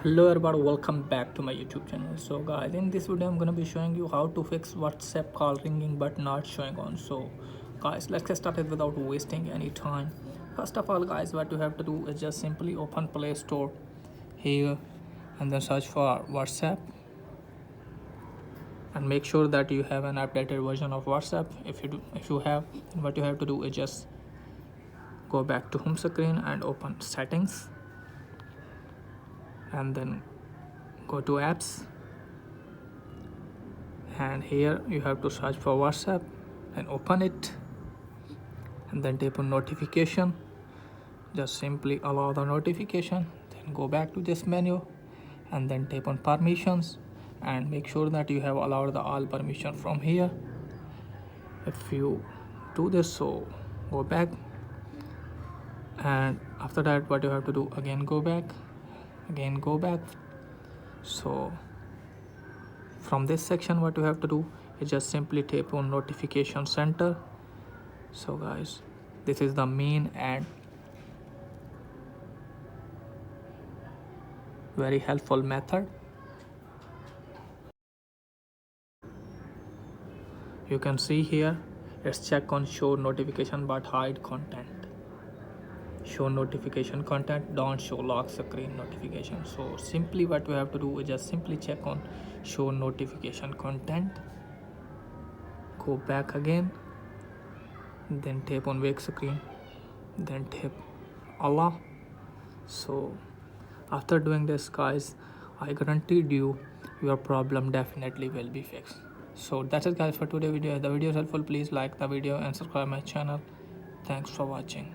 Hello everybody, welcome back to my YouTube channel. So guys, in this video I'm gonna be showing you how to fix WhatsApp call ringing but not showing on. So guys, let's get started without wasting any time. First of all guys, what you have to do is just simply open Play Store here and then search for WhatsApp and make sure that you have an updated version of WhatsApp. If you have, then what you have to do is just go back to home screen and open settings and then go to apps, and here you have to search for WhatsApp and open it and then tap on notification. Just simply allow the notification, then go back to this menu and then tap on permissions and make sure that you have allowed the all permission from here. If you do this, so go back, and after that what you have to do, again go back. So from this section what you have to do is just simply tap on notification center. So guys, this is the main and very helpful method. You can see here it's check on show notification but hide content. Show notification content, don't show lock screen notification. So simply what we have to do is just simply check on show notification content, go back again, then tap on wake screen, then tap Allah. So after doing this guys, I guaranteed you your problem definitely will be fixed. So that's it guys for today video. If the video is helpful, please like the video and subscribe my channel. Thanks for watching.